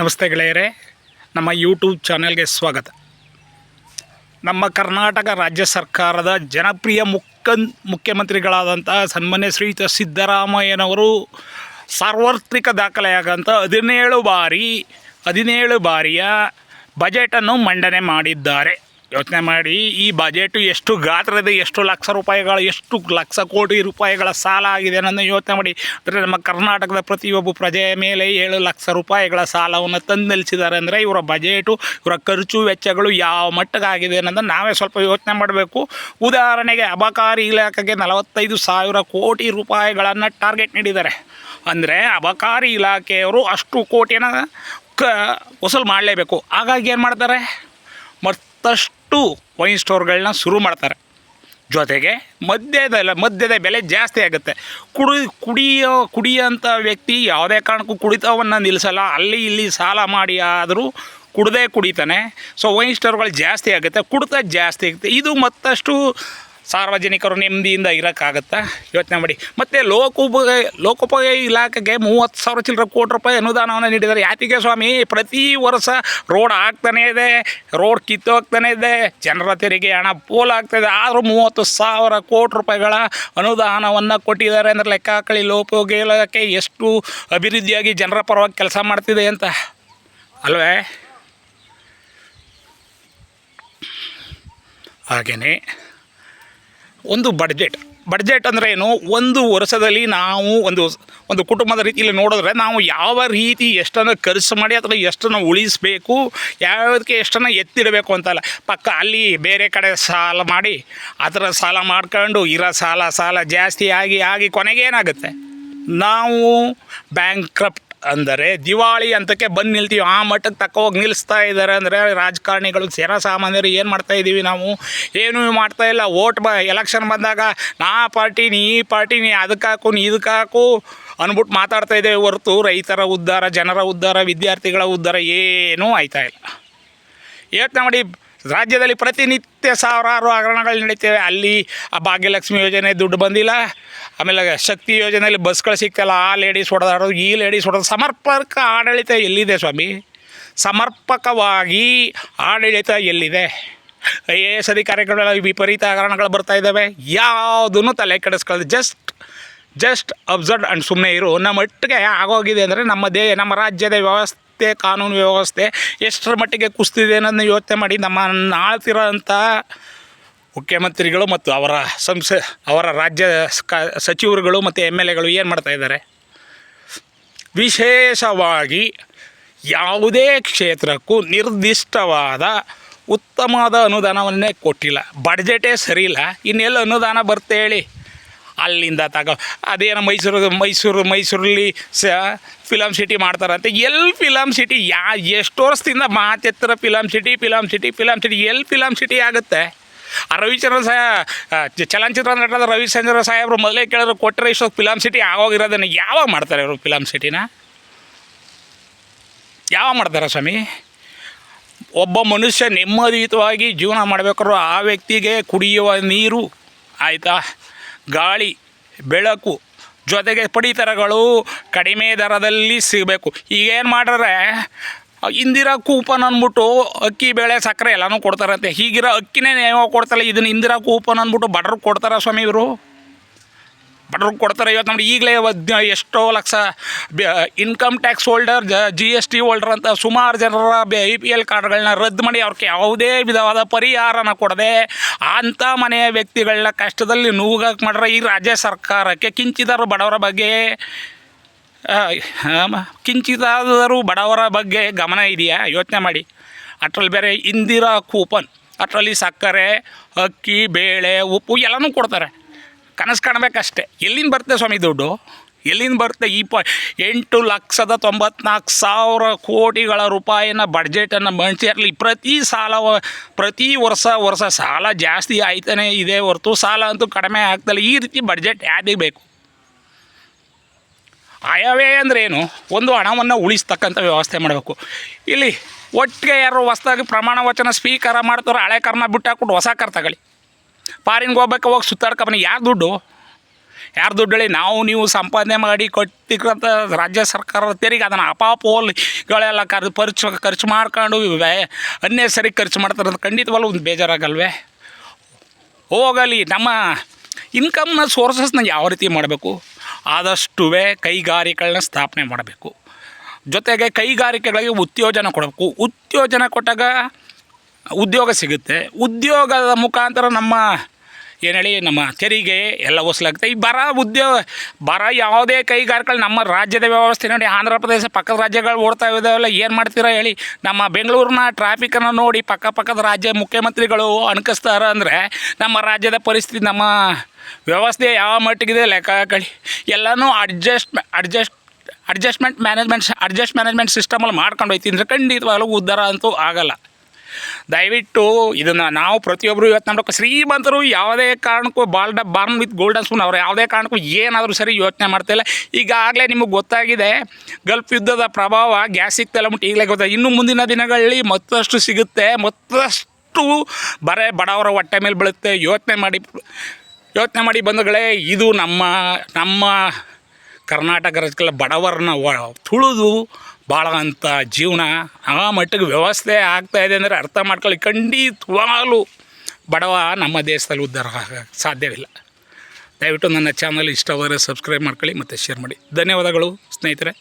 ನಮಸ್ತೆ ಗೆಳೆಯರೇ, ನಮ್ಮ ಯೂಟ್ಯೂಬ್ ಚಾನೆಲ್ಗೆ ಸ್ವಾಗತ. ನಮ್ಮ ಕರ್ನಾಟಕ ರಾಜ್ಯ ಸರ್ಕಾರದ ಜನಪ್ರಿಯ ಮುಖ್ಯಮಂತ್ರಿಗಳಾದಂಥ ಸನ್ಮಾನ್ಯ ಶ್ರೀಯುತ ಸಿದ್ದರಾಮಯ್ಯನವರು ಸಾರ್ವತ್ರಿಕ ದಾಖಲೆಯಾಗಂಥ 17 ಬಾರಿಯ ಬಜೆಟನ್ನು ಮಂಡನೆ ಮಾಡಿದ್ದಾರೆ. ಯೋಚನೆ ಮಾಡಿ, ಈ ಬಜೆಟು ಎಷ್ಟು ಗಾತ್ರದ, ಎಷ್ಟು ಲಕ್ಷ ರೂಪಾಯಿಗಳ, ಎಷ್ಟು ಲಕ್ಷ ಕೋಟಿ ರೂಪಾಯಿಗಳ ಸಾಲ ಆಗಿದೆ ಅನ್ನೋದನ್ನು ಯೋಚನೆ ಮಾಡಿ. ಅಂದರೆ ನಮ್ಮ ಕರ್ನಾಟಕದ ಪ್ರತಿಯೊಬ್ಬ ಪ್ರಜೆಯ ಮೇಲೆ 7 ಲಕ್ಷ ರೂಪಾಯಿಗಳ ಸಾಲವನ್ನು ತಂದು ನಿಲ್ಲಿಸಿದ್ದಾರೆ. ಅಂದರೆ ಇವರ ಬಜೆಟು, ಇವರ ಖರ್ಚು ವೆಚ್ಚಗಳು ಯಾವ ಮಟ್ಟಕ್ಕಾಗಿದೆ ಅನ್ನೋದನ್ನು ನಾವೇ ಸ್ವಲ್ಪ ಯೋಚನೆ ಮಾಡಬೇಕು. ಉದಾಹರಣೆಗೆ, ಅಬಕಾರಿ ಇಲಾಖೆಗೆ 45,000 ಕೋಟಿ ರೂಪಾಯಿಗಳನ್ನು ಟಾರ್ಗೆಟ್ ನೀಡಿದ್ದಾರೆ. ಅಂದರೆ ಅಬಕಾರಿ ಇಲಾಖೆಯವರು ಅಷ್ಟು ಕೋಟಿನ ವಸೂಲು ಮಾಡಲೇಬೇಕು. ಹಾಗಾಗಿ ಏನು ಮಾಡ್ತಾರೆ, ಮತ್ತಷ್ಟು ವೈನ್ ಸ್ಟೋರ್ಗಳನ್ನ ಶುರು ಮಾಡ್ತಾರೆ. ಜೊತೆಗೆ ಮದ್ಯದ ಬೆಲೆ ಜಾಸ್ತಿ ಆಗುತ್ತೆ. ಕುಡಿಯೋಂಥ ವ್ಯಕ್ತಿ ಯಾವುದೇ ಕಾರಣಕ್ಕೂ ಕುಡಿತವನ್ನು ನಿಲ್ಲಿಸಲ್ಲ. ಅಲ್ಲಿ ಇಲ್ಲಿ ಸಾಲ ಮಾಡಿ ಆದರೂ ಕುಡಿತಾನೆ. ಸೊ ವೈನ್ ಸ್ಟೋರ್ಗಳು ಜಾಸ್ತಿ ಆಗುತ್ತೆ, ಕುಡಿತ ಜಾಸ್ತಿ ಆಗುತ್ತೆ. ಇದು ಮತ್ತಷ್ಟು ಸಾರ್ವಜನಿಕರು ನೆಮ್ಮದಿಯಿಂದ ಇರೋಕ್ಕಾಗತ್ತಾ? ಯೋಚನೆ ಮಾಡಿ. ಮತ್ತು ಲೋಕೋಪಯೋಗಿ ಇಲಾಖೆಗೆ 30,000 ಚಿಲ್ಲರೆ ಕೋಟಿ ರೂಪಾಯಿ ಅನುದಾನವನ್ನು ನೀಡಿದ್ದಾರೆ. ಯಾತಿಗೆ ಸ್ವಾಮಿ? ಪ್ರತಿ ವರ್ಷ ರೋಡ್ ಆಗ್ತಾನೇ ಇದೆ, ರೋಡ್ ಕಿತ್ತೋಗ್ತಾನೆ ಇದೆ, ಜನರ ತೆರಿಗೆ ಹಣ ಪೋಲಾಗ್ತಾಯಿದೆ. ಆದರೂ 30,000 ಕೋಟಿ ರೂಪಾಯಿಗಳ ಅನುದಾನವನ್ನು ಕೊಟ್ಟಿದ್ದಾರೆ. ಅಂದರೆ ಲೆಕ್ಕ ಹಾಕಳಿ, ಲೋಕೋಪಯೋಗಿ ಇಲಾಖೆ ಎಷ್ಟು ಅಭಿವೃದ್ಧಿಯಾಗಿ ಜನರ ಪರವಾಗಿ ಕೆಲಸ ಮಾಡ್ತಿದೆ ಅಂತ ಅಲ್ವೇ? ಹಾಗೆಯೇ ಒಂದು ಬಡ್ಜೆಟ್ ಅಂದರೆ ಏನು? ಒಂದು ವರ್ಷದಲ್ಲಿ ನಾವು ಒಂದು ಕುಟುಂಬದ ರೀತಿಯಲ್ಲಿ ನೋಡಿದ್ರೆ ನಾವು ಯಾವ ರೀತಿ ಎಷ್ಟನ್ನು ಖರ್ಚು ಮಾಡಿ ಅಥವಾ ಎಷ್ಟನ್ನು ಉಳಿಸಬೇಕು, ಯಾವುದಕ್ಕೆ ಎಷ್ಟನ್ನು ಎತ್ತಿಡಬೇಕು ಅಂತಲ್ಲ. ಪಕ್ಕ ಅಲ್ಲಿ ಬೇರೆ ಕಡೆ ಸಾಲ ಮಾಡಿ ಅದರ ಸಾಲ ಮಾಡ್ಕೊಂಡು ಇರೋ ಸಾಲ ಜಾಸ್ತಿ ಆಗಿ ಕೊನೆಗೇನಾಗುತ್ತೆ, ನಾವು ಬ್ಯಾಂಕ್ರಪ್ಟ್ ಅಂದರೆ ದಿವಾಳಿ ಹಂತಕ್ಕೆ ಬಂದು ನಿಲ್ತೀವಿ. ಆ ಮಟ್ಟಕ್ಕೆ ತಕ್ಕೋಗಿ ನಿಲ್ಲಿಸ್ತಾ ಇದ್ದಾರೆ. ಅಂದರೆ ರಾಜಕಾರಣಿಗಳು, ಜನಸಾಮಾನ್ಯರು ಏನು ಮಾಡ್ತಾಯಿದ್ದೀವಿ ನಾವು? ಏನೂ ಮಾಡ್ತಾಯಿಲ್ಲ. ಎಲೆಕ್ಷನ್ ಬಂದಾಗ ನಾ ಪಾರ್ಟಿ ನೀ ಪಾರ್ಟಿ, ನೀ ಅದಕ್ಕೆ ಹಾಕು ನೀ ಇದಕ್ಕೆ ಹಾಕು ಅಂದ್ಬಿಟ್ಟು ಮಾತಾಡ್ತಾ ಇದ್ದೇವೆ ಹೊರತು ರೈತರ ಉದ್ಧಾರ, ಜನರ ಉದ್ಧಾರ, ವಿದ್ಯಾರ್ಥಿಗಳ ಉದ್ಧಾರ ಏನೂ ಆಯ್ತಾಯಿಲ್ಲ. ಯೋಚನೆ ಮಾಡಿ, ರಾಜ್ಯದಲ್ಲಿ ಪ್ರತಿನಿತ್ಯ ಸಾವಿರಾರು ಹಗರಣಗಳು ನಡೀತೇವೆ. ಅಲ್ಲಿ ಆ ಭಾಗ್ಯಲಕ್ಷ್ಮಿ ಯೋಜನೆ ದುಡ್ಡು ಬಂದಿಲ್ಲ, ಆಮೇಲೆ ಶಕ್ತಿ ಯೋಜನೆಯಲ್ಲಿ ಬಸ್ಗಳು ಸಿಗ್ತಾಯಿಲ್ಲ, ಆ ಲೇಡೀಸ್ ಹೊಡೆದಾಡೋದು, ಈ ಲೇಡೀಸ್ ಹೊಡೆದು. ಸಮರ್ಪಕ ಆಡಳಿತ ಎಲ್ಲಿದೆ ಸ್ವಾಮಿ? ಸಮರ್ಪಕವಾಗಿ ಆಡಳಿತ ಎಲ್ಲಿದೆ? IAS ಅಧಿಕಾರಿಗಳ ವಿಪರೀತ ಹಗರಣಗಳು ಬರ್ತಾಯಿದ್ದಾವೆ. ಯಾವುದನ್ನು ತಲೆ ಕೆಡಿಸ್ಕೊಳ್ಳೋದು, ಜಸ್ಟ್ ಅಬ್ಸರ್ವ್ ಆ್ಯಂಡ್ ಸುಮ್ಮನೆ ಇರು. ನಮ್ಮ ಮಟ್ಟಿಗೆ ಆಗೋಗಿದೆ. ಅಂದರೆ ನಮ್ಮ ರಾಜ್ಯದ ವ್ಯವಸ್ಥೆ, ಕಾನೂನು ವ್ಯವಸ್ಥೆ ಎಷ್ಟರ ಮಟ್ಟಿಗೆ ಕುಸಿದಿದೆ ಅನ್ನೋದನ್ನ ಯೋಚನೆ ಮಾಡಿ. ನಮ್ಮನ್ನು ಆಳ್ತಿರೋಂಥ ಮುಖ್ಯಮಂತ್ರಿಗಳು ಮತ್ತು ಅವರ ರಾಜ್ಯ ಸಚಿವರುಗಳು ಮತ್ತು MLAಗಳು ಏನು ಮಾಡ್ತಾಯಿದ್ದಾರೆ? ವಿಶೇಷವಾಗಿ ಯಾವುದೇ ಕ್ಷೇತ್ರಕ್ಕೂ ನಿರ್ದಿಷ್ಟವಾದ ಉತ್ತಮವಾದ ಅನುದಾನವನ್ನೇ ಕೊಟ್ಟಿಲ್ಲ. ಬಡ್ಜೆಟೇ ಸರಿ ಇಲ್ಲ, ಇನ್ನೆಲ್ಲ ಅನುದಾನ ಬರುತ್ತೆ ಹೇಳಿ? ಅಲ್ಲಿಂದ ಅದೇನೋ ಮೈಸೂರಲ್ಲಿ ಫಿಲಮ್ ಸಿಟಿ ಮಾಡ್ತಾರಂತೆ. ಎಲ್ಲಿ ಫಿಲಮ್ ಸಿಟಿ? ಎಷ್ಟು ವರ್ಷದಿಂದ ಮಾತೆತ್ತರ ಫಿಲಮ್ ಸಿಟಿ ಎಲ್ಲಿ ಫಿಲಮ್ ಸಿಟಿ ಆಗುತ್ತೆ? ಆ ಚಲನಚಿತ್ರ ನಟರಾದ ರವಿಚಂದ್ರ ಸಾಹೇಬರು ಮೊದಲೇ ಕೇಳಿದ್ರು, ಕೊಟ್ಟರೆ ಇಷ್ಟೊಂದು ಫಿಲಮ್ ಸಿಟಿ ಆಗೋಗಿರೋದನ್ನು ಯಾವಾಗ ಮಾಡ್ತಾರೆ ಅವರು? ಫಿಲಮ್ ಸಿಟಿನ ಯಾವಾಗ ಮಾಡ್ತಾರೆ ಸ್ವಾಮಿ? ಒಬ್ಬ ಮನುಷ್ಯ ನೆಮ್ಮದಿಯುತವಾಗಿ ಜೀವನ ಮಾಡಬೇಕಾದ್ರೂ ಆ ವ್ಯಕ್ತಿಗೆ ಕುಡಿಯುವ ನೀರು ಆಯಿತಾ, ಗಾಳಿ, ಬೆಳಕು, ಜೊತೆಗೆ ಪಡಿತರಗಳು ಕಡಿಮೆ ದರದಲ್ಲಿ ಸಿಗಬೇಕು. ಈಗೇನು ಮಾಡ್ರೆ, ಇಂದಿರಾ ಕೂಪನ್ ಅಂದ್ಬಿಟ್ಟು ಅಕ್ಕಿ, ಬೇಳೆ, ಸಕ್ಕರೆ ಎಲ್ಲನೂ ಕೊಡ್ತಾರಂತೆ. ಹೀಗಿರೋ ಅಕ್ಕಿನೇ ನೀವು ಕೊಡ್ತಾರಲ್ಲ, ಇದನ್ನು ಇಂದಿರಾ ಕೂಪನ್ ಅಂದ್ಬಿಟ್ಟು ಬಡ್ರಿಗೆ ಕೊಡ್ತಾರ ಸ್ವಾಮಿ? ಇವರು ಬಡ್ರಿಗೆ ಕೊಡ್ತಾರೆ. ಇವತ್ತು ನೋಡಿ, ಈಗಲೇ ಎಷ್ಟೋ lakh income tax holder, GST holder ಅಂತ ಸುಮಾರು ಜನರ APL ಕಾರ್ಡ್ಗಳನ್ನ ರದ್ದು ಮಾಡಿ ಅವ್ರಿಗೆ ಯಾವುದೇ ವಿಧವಾದ ಪರಿಹಾರನ ಕೊಡದೆ ಅಂಥ ಮನೆಯ ವ್ಯಕ್ತಿಗಳನ್ನ ಕಷ್ಟದಲ್ಲಿ ನುಗ್ಗಕ್ಕೆ ಮಾಡ್ರೆ ಈ ರಾಜ್ಯ ಸರ್ಕಾರಕ್ಕೆ ಕಿಂಚಿದಾರು ಬಡವರ ಬಗ್ಗೆ ಗಮನ ಇದೆಯಾ? ಯೋಚನೆ ಮಾಡಿ. ಅದರಲ್ಲಿ ಬೇರೆ ಇಂದಿರಾ ಕೂಪನ್, ಅದರಲ್ಲಿ ಸಕ್ಕರೆ, ಅಕ್ಕಿ, ಬೇಳೆ, ಉಪ್ಪು ಎಲ್ಲನೂ ಕೊಡ್ತಾರೆ. ಕನಸು ಕಾಣಬೇಕಷ್ಟೆ. ಎಲ್ಲಿಂದ ಬರುತ್ತೆ ಸ್ವಾಮಿ ದುಡ್ಡು? ಎಲ್ಲಿಂದ ಬರುತ್ತೆ? 8,94,000 ಕೋಟಿಗಳ ರೂಪಾಯಿನ ಬಡ್ಜೆಟನ್ನು ಮಂಡಿಸಿ, ಅದರಲ್ಲಿ ಪ್ರತಿ ವರ್ಷ ಸಾಲ ಜಾಸ್ತಿ ಆಯ್ತಾನೆ ಇದೆ ಹೊರತು ಸಾಲ ಅಂತೂ ಕಡಿಮೆ ಆಗ್ತಲ್ಲ. ಈ ರೀತಿ ಬಡ್ಜೆಟ್ ಯಾರಿಗೆ ಬೇಕು? ಆಯವ್ಯಯ ಅಂದ್ರೇನು? ಒಂದು ಹಣವನ್ನು ಉಳಿಸ್ತಕ್ಕಂಥ ವ್ಯವಸ್ಥೆ ಮಾಡಬೇಕು. ಇಲ್ಲಿ ಒಟ್ಟಿಗೆ ಯಾರು ಹೊಸ್ದಾಗಿ ಪ್ರಮಾಣ ವಚನ ಸ್ವೀಕಾರ ಮಾಡ್ತಾರೋ ಹಳೆ ಕರ್ನ ಬಿಟ್ಟು ಹಾಕ್ಬಿಟ್ಟು ಹೊಸ ಕರ್ ತಗೊಳ್ಳಿ. ಫಾರಿನ್ಗೆ ಹೋಗ್ಬೇಕು, ಹೋಗಿ ಸುತ್ತಾಡ್ಕೊಬನ್ನಿ. ಯಾರು ದುಡ್ಡು? ಯಾರು ದುಡ್ಡಳಿ ನಾವು ನೀವು ಸಂಪಾದನೆ ಮಾಡಿ ಕೊಟ್ಟಿಕ್ಕಂಥ ರಾಜ್ಯ ಸರ್ಕಾರದ ತೆರಿಗೆ ಅದನ್ನು ಅಪಾಪೋಲಿಗಳೆಲ್ಲ ಖರ್ಚು ಮಾಡ್ಕೊಂಡು ಅನ್ನೆಸರಿ ಖರ್ಚು ಮಾಡ್ತಾರೆ ಅಂತ ಖಂಡಿತವಾಗ್ಲೂ ಒಂದು ಬೇಜಾರಾಗಲ್ವೇ? ಹೋಗಲಿ. ನಮ್ಮ ಇನ್ಕಮ್ನ ಸೋರ್ಸಸ್ನ ಯಾವ ರೀತಿ ಮಾಡಬೇಕು? ಆದಷ್ಟು ಕೈಗಾರಿಕೆಗಳನ್ನ ಸ್ಥಾಪನೆ ಮಾಡಬೇಕು. ಜೊತೆಗೆ ಕೈಗಾರಿಕೆಗಳಿಗೆ ಉತ್ತೇಜನ ಕೊಡಬೇಕು. ಉತ್ತೇಜನ ಕೊಟ್ಟಾಗ ಉದ್ಯೋಗ ಸಿಗುತ್ತೆ. ಉದ್ಯೋಗದ ಮುಖಾಂತರ ನಮ್ಮ ನಮ್ಮ ತೆರಿಗೆ ಎಲ್ಲ ವಸೂಲಾಗುತ್ತೆ. ಈ ಬರ ಯಾವುದೇ ಕೈಗಾರಿಕೆಗಳು ನಮ್ಮ ರಾಜ್ಯದ ವ್ಯವಸ್ಥೆ ನೋಡಿ, ಆಂಧ್ರ ಪ್ರದೇಶ ಪಕ್ಕದ ರಾಜ್ಯಗಳು ಓಡ್ತಾ ಇದ್ದಾವೆಲ್ಲ ಏನು ಮಾಡ್ತೀರಾ ಹೇಳಿ? ನಮ್ಮ ಬೆಂಗಳೂರಿನ ಟ್ರಾಫಿಕನ್ನು ನೋಡಿ ಪಕ್ಕದ ರಾಜ್ಯ ಮುಖ್ಯಮಂತ್ರಿಗಳು ಅಣಕಿಸ್ತಾರೆ ಅಂದರೆ ನಮ್ಮ ರಾಜ್ಯದ ಪರಿಸ್ಥಿತಿ, ನಮ್ಮ ವ್ಯವಸ್ಥೆ ಯಾವ ಮಟ್ಟಿಗಿದೆ ಲೆಕ್ಕ ಹಾಕೊಳ್ಳಿ. ಎಲ್ಲನೂ ಅಡ್ಜಸ್ಟ್ ಮ್ಯಾನೇಜ್ಮೆಂಟ್ ಸಿಸ್ಟಮಲ್ಲಿ ಮಾಡ್ಕೊಂಡು ಹೋಯ್ತೀನಿ ಅಂದರೆ ಖಂಡಿತವಾಗಲೂ ಉದ್ಧಾರ ಅಂತೂ ಆಗಲ್ಲ. ದಯವಿಟ್ಟು ಇದನ್ನು ನಾವು ಪ್ರತಿಯೊಬ್ಬರು ಇವತ್ತು ನೋಡೋಕೆ ಶ್ರೀಮಂತರು ಯಾವುದೇ ಕಾರಣಕ್ಕೂ ಬಾರ್ನ್ ವಿತ್ ಗೋಲ್ಡನ್ ಸ್ಪೂನ್ ಅವರು ಯಾವುದೇ ಕಾರಣಕ್ಕೂ ಏನಾದರೂ ಸರಿ ಯೋಚನೆ ಮಾಡ್ತಾಯಿಲ್ಲ. ಈಗಾಗಲೇ ನಿಮಗೆ ಗೊತ್ತಾಗಿದೆ ಗಲ್ಫ್ ಯುದ್ಧದ ಪ್ರಭಾವ ಗ್ಯಾಸ್ ಸಿಗ್ತಾಯಿಲ್ಲ ಮುಟ್ಟು ಈಗಲೇ ಗೊತ್ತಾಗಿದೆ. ಇನ್ನು ಮುಂದಿನ ದಿನಗಳಲ್ಲಿ ಮತ್ತಷ್ಟು ಸಿಗುತ್ತೆ, ಮತ್ತಷ್ಟು ಬಡವರ ಹೊಟ್ಟೆ ಮೇಲೆ ಬೀಳುತ್ತೆ. ಯೋಚನೆ ಮಾಡಿ ಬಂಧುಗಳೇ, ಇದು ನಮ್ಮ ಕರ್ನಾಟಕ ರಾಜ್ಯಗಳ ಬಡವರನ್ನ ತುಳಿದು ಬಾಳೋಂಥ ಜೀವನ ಆ ಮಟ್ಟಿಗೆ ವ್ಯವಸ್ಥೆ ಆಗ್ತಾಯಿದೆ ಅಂದರೆ ಅರ್ಥ ಮಾಡ್ಕೊಳ್ಳಿ. ಖಂಡಿತವಾಗಲೂ ಬಡವ ನಮ್ಮ ದೇಶದಲ್ಲಿ ಉದ್ಧಾರ ಆಗೋಕ್ಕೆ ಸಾಧ್ಯವಿಲ್ಲ. ದಯವಿಟ್ಟು ನನ್ನ ಚಾನಲ್ ಇಷ್ಟವಾದರೆ ಸಬ್ಸ್ಕ್ರೈಬ್ ಮಾಡ್ಕೊಳ್ಳಿ ಮತ್ತು ಶೇರ್ ಮಾಡಿ. ಧನ್ಯವಾದಗಳು ಸ್ನೇಹಿತರೆ.